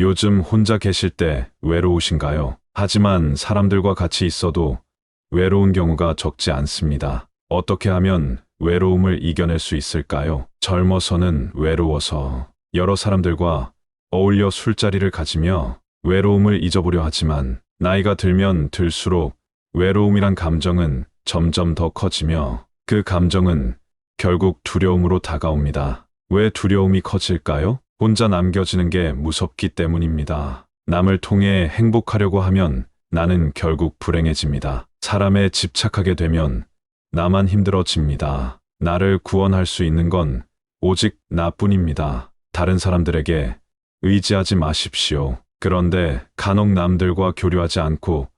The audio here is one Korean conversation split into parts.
요즘 혼자 계실 때 외로우신가요? 하지만 사람들과 같이 있어도 외로운 경우가 적지 않습니다. 어떻게 하면 외로움을 이겨낼 수 있을까요? 젊어서는 외로워서 여러 사람들과 어울려 술자리를 가지며 외로움을 잊어보려 하지만 나이가 들면 들수록 외로움이란 감정은 점점 더 커지며 그 감정은 결국 두려움으로 다가옵니다. 왜 두려움이 커질까요? 혼자 남겨지는 게 무섭기 때문입니다. 남을 통해 행복하려고 하면 나는 결국 불행해집니다. 사람에 집착하게 되면 나만 힘들어집니다. 나를 구원할 수 있는 건 오직 나뿐입니다. 다른 사람들에게 의지하지 마십시오. 그런데 간혹 남들과 교류하지 않고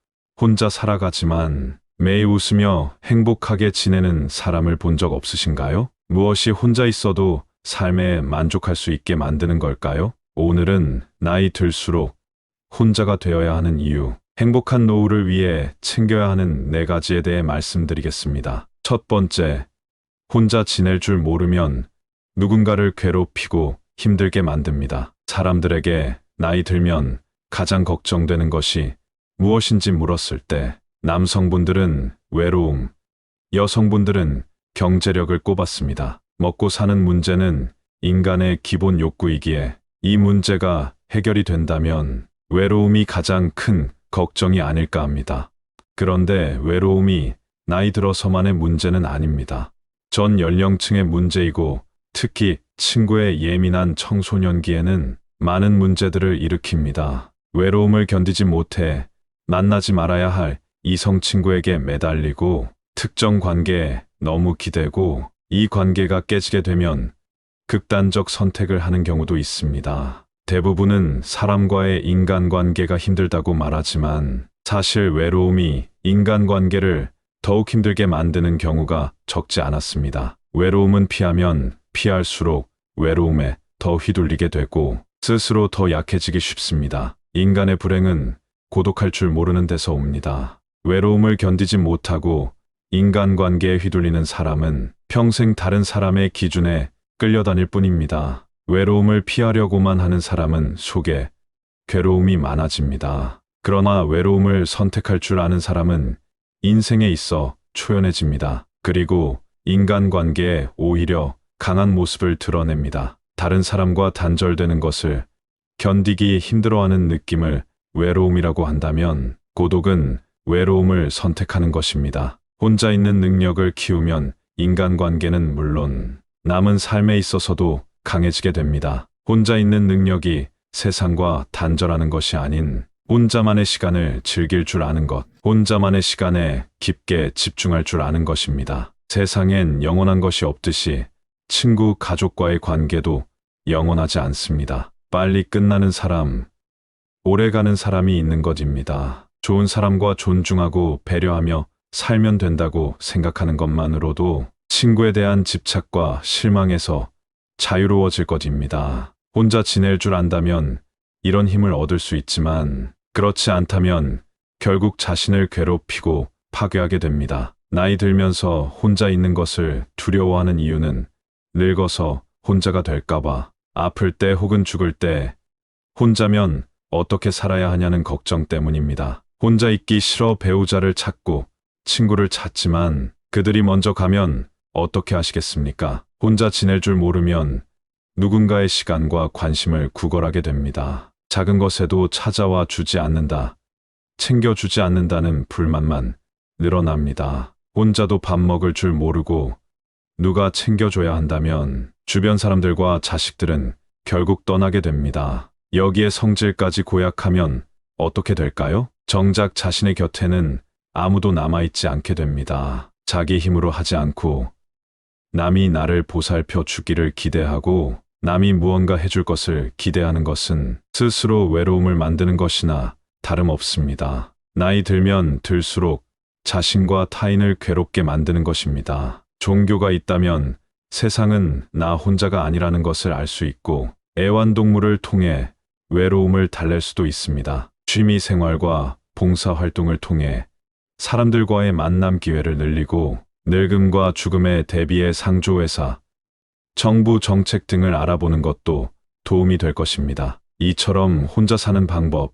혼자 살아가지만 매일 웃으며 행복하게 지내는 사람을 본 적 없으신가요? 무엇이 혼자 있어도 삶에 만족할 수 있게 만드는 걸까요? 오늘은 나이 들수록 혼자가 되어야 하는 이유, 행복한 노후를 위해 챙겨야 하는 4가지에 대해 말씀드리겠습니다. 첫 번째, 혼자 지낼 줄 모르면 누군가를 괴롭히고 힘들게 만듭니다. 사람들에게 나이 들면 가장 걱정되는 것이 무엇인지 물었을 때 남성분들은 외로움, 여성분들은 경제력을 꼽았습니다. 먹고 사는 문제는 인간의 기본 욕구이기에 이 문제가 해결이 된다면 외로움이 가장 큰 걱정이 아닐까 합니다. 그런데 외로움이 나이 들어서만의 문제는 아닙니다. 전 연령층의 문제이고 특히 친구의 예민한 청소년기에는 많은 문제들을 일으킵니다. 외로움을 견디지 못해 만나지 말아야 할 이성 친구에게 매달리고 특정 관계에 너무 기대고 이 관계가 깨지게 되면 극단적 선택을 하는 경우도 있습니다. 대부분은 사람과의 인간관계가 힘들다고 말하지만 사실 외로움이 인간관계를 더욱 힘들게 만드는 경우가 적지 않았습니다. 외로움은 피하면 피할수록 외로움에 더 휘둘리게 되고 스스로 더 약해지기 쉽습니다. 인간의 불행은 고독할 줄 모르는 데서 옵니다. 외로움을 견디지 못하고 인간관계에 휘둘리는 사람은 평생 다른 사람의 기준에 끌려다닐 뿐입니다. 외로움을 피하려고만 하는 사람은 속에 괴로움이 많아집니다. 그러나 외로움을 선택할 줄 아는 사람은 인생에 있어 초연해집니다. 그리고 인간관계에 오히려 강한 모습을 드러냅니다. 다른 사람과 단절되는 것을 견디기 힘들어하는 느낌을 외로움이라고 한다면 고독은 외로움을 선택하는 것입니다. 혼자 있는 능력을 키우면 인간관계는 물론 남은 삶에 있어서도 강해지게 됩니다. 혼자 있는 능력이 세상과 단절하는 것이 아닌 혼자만의 시간을 즐길 줄 아는 것, 혼자만의 시간에 깊게 집중할 줄 아는 것입니다. 세상엔 영원한 것이 없듯이 친구, 가족과의 관계도 영원하지 않습니다. 빨리 끝나는 사람, 오래가는 사람이 있는 것입니다. 좋은 사람과 존중하고 배려하며 살면 된다고 생각하는 것만으로도 친구에 대한 집착과 실망에서 자유로워질 것입니다. 혼자 지낼 줄 안다면 이런 힘을 얻을 수 있지만 그렇지 않다면 결국 자신을 괴롭히고 파괴하게 됩니다. 나이 들면서 혼자 있는 것을 두려워하는 이유는 늙어서 혼자가 될까봐, 아플 때 혹은 죽을 때 혼자면 어떻게 살아야 하냐는 걱정 때문입니다. 혼자 있기 싫어 배우자를 찾고 친구를 찾지만 그들이 먼저 가면 어떻게 하시겠습니까? 혼자 지낼 줄 모르면 누군가의 시간과 관심을 구걸하게 됩니다. 작은 것에도 찾아와 주지 않는다, 챙겨주지 않는다는 불만만 늘어납니다. 혼자도 밥 먹을 줄 모르고 누가 챙겨줘야 한다면 주변 사람들과 자식들은 결국 떠나게 됩니다. 여기에 성질까지 고약하면 어떻게 될까요? 정작 자신의 곁에는 아무도 남아있지 않게 됩니다. 자기 힘으로 하지 않고 남이 나를 보살펴 주기를 기대하고 남이 무언가 해줄 것을 기대하는 것은 스스로 외로움을 만드는 것이나 다름없습니다. 나이 들면 들수록 자신과 타인을 괴롭게 만드는 것입니다. 종교가 있다면 세상은 나 혼자가 아니라는 것을 알 수 있고 애완동물을 통해 외로움을 달랠 수도 있습니다. 취미 생활과 봉사활동을 통해 사람들과의 만남 기회를 늘리고 늙음과 죽음에 대비해 상조회사, 정부 정책 등을 알아보는 것도 도움이 될 것입니다. 이처럼 혼자 사는 방법,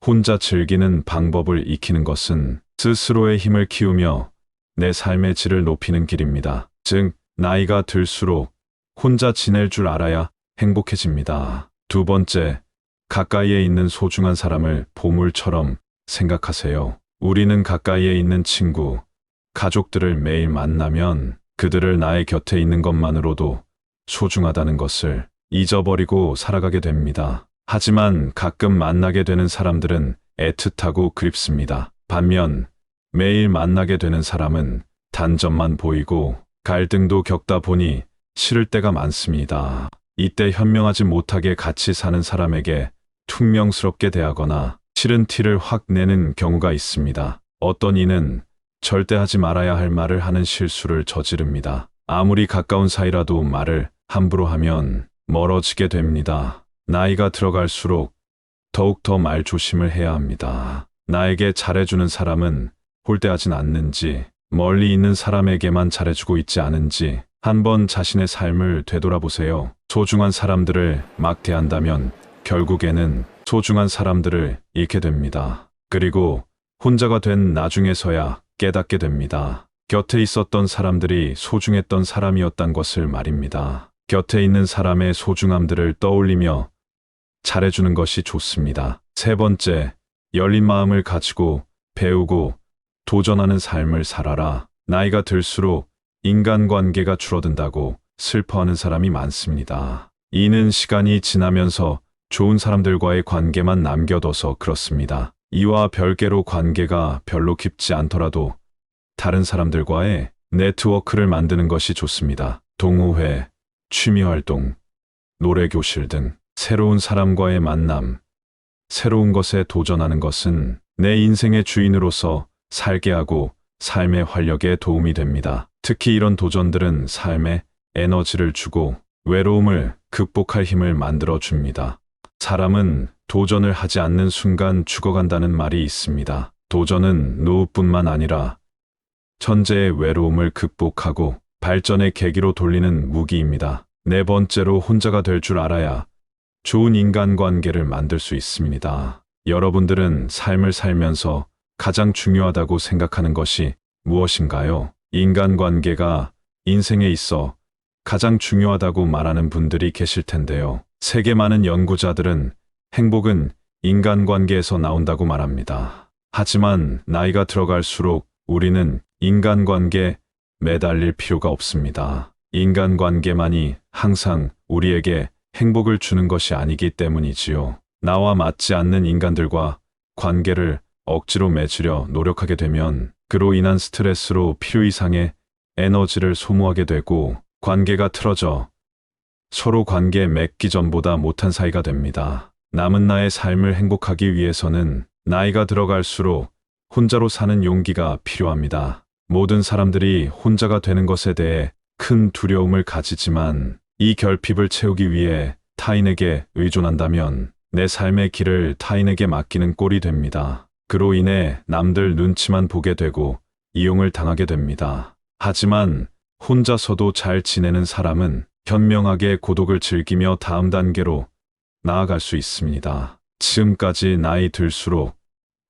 혼자 즐기는 방법을 익히는 것은 스스로의 힘을 키우며 내 삶의 질을 높이는 길입니다. 즉, 나이가 들수록 혼자 지낼 줄 알아야 행복해집니다. 두 번째, 가까이에 있는 소중한 사람을 보물처럼 생각하세요. 우리는 가까이에 있는 친구, 가족들을 매일 만나면 그들을 나의 곁에 있는 것만으로도 소중하다는 것을 잊어버리고 살아가게 됩니다. 하지만 가끔 만나게 되는 사람들은 애틋하고 그립습니다. 반면 매일 만나게 되는 사람은 단점만 보이고 갈등도 겪다 보니 싫을 때가 많습니다. 이때 현명하지 못하게 같이 사는 사람에게 퉁명스럽게 대하거나 싫은 티를 확 내는 경우가 있습니다. 어떤 이는 절대 하지 말아야 할 말을 하는 실수를 저지릅니다. 아무리 가까운 사이라도 말을 함부로 하면 멀어지게 됩니다. 나이가 들어갈수록 더욱더 말 조심을 해야 합니다. 나에게 잘해주는 사람은 홀대하진 않는지, 멀리 있는 사람에게만 잘해주고 있지 않은지 한번 자신의 삶을 되돌아보세요. 소중한 사람들을 막대한다면 결국에는 소중한 사람들을 잃게 됩니다. 그리고 혼자가 된 나중에서야 깨닫게 됩니다. 곁에 있었던 사람들이 소중했던 사람이었단 것을 말입니다. 곁에 있는 사람의 소중함들을 떠올리며 잘해주는 것이 좋습니다. 세 번째, 열린 마음을 가지고 배우고 도전하는 삶을 살아라. 나이가 들수록 인간관계가 줄어든다고 슬퍼하는 사람이 많습니다. 이는 시간이 지나면서 좋은 사람들과의 관계만 남겨둬서 그렇습니다. 이와 별개로 관계가 별로 깊지 않더라도 다른 사람들과의 네트워크를 만드는 것이 좋습니다. 동호회, 취미활동, 노래교실 등 새로운 사람과의 만남, 새로운 것에 도전하는 것은 내 인생의 주인으로서 살게 하고 삶의 활력에 도움이 됩니다. 특히 이런 도전들은 삶에 에너지를 주고 외로움을 극복할 힘을 만들어 줍니다. 사람은 도전을 하지 않는 순간 죽어간다는 말이 있습니다. 도전은 노후뿐만 아니라 천재의 외로움을 극복하고 발전의 계기로 돌리는 무기입니다. 네 번째로 혼자가 될 줄 알아야 좋은 인간관계를 만들 수 있습니다. 여러분들은 삶을 살면서 가장 중요하다고 생각하는 것이 무엇인가요? 인간관계가 인생에 있어 가장 중요하다고 말하는 분들이 계실 텐데요. 세계 많은 연구자들은 행복은 인간관계에서 나온다고 말합니다. 하지만 나이가 들어갈수록 우리는 인간관계에 매달릴 필요가 없습니다. 인간관계만이 항상 우리에게 행복을 주는 것이 아니기 때문이지요. 나와 맞지 않는 인간들과 관계를 억지로 맺으려 노력하게 되면 그로 인한 스트레스로 필요 이상의 에너지를 소모하게 되고 관계가 틀어져 서로 관계 맺기 전보다 못한 사이가 됩니다. 남은 나의 삶을 행복하기 위해서는 나이가 들어갈수록 혼자로 사는 용기가 필요합니다. 모든 사람들이 혼자가 되는 것에 대해 큰 두려움을 가지지만 이 결핍을 채우기 위해 타인에게 의존한다면 내 삶의 길을 타인에게 맡기는 꼴이 됩니다. 그로 인해 남들 눈치만 보게 되고 이용을 당하게 됩니다. 하지만 혼자서도 잘 지내는 사람은 현명하게 고독을 즐기며 다음 단계로 나아갈 수 있습니다. 지금까지 나이 들수록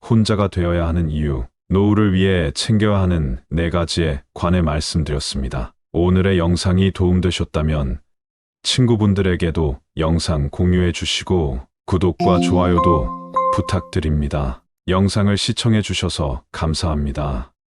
혼자가 되어야 하는 이유, 노후를 위해 챙겨야 하는 4가지에 관해 말씀드렸습니다. 오늘의 영상이 도움되셨다면 친구분들에게도 영상 공유해 주시고 구독과 좋아요도 부탁드립니다. 영상을 시청해 주셔서 감사합니다.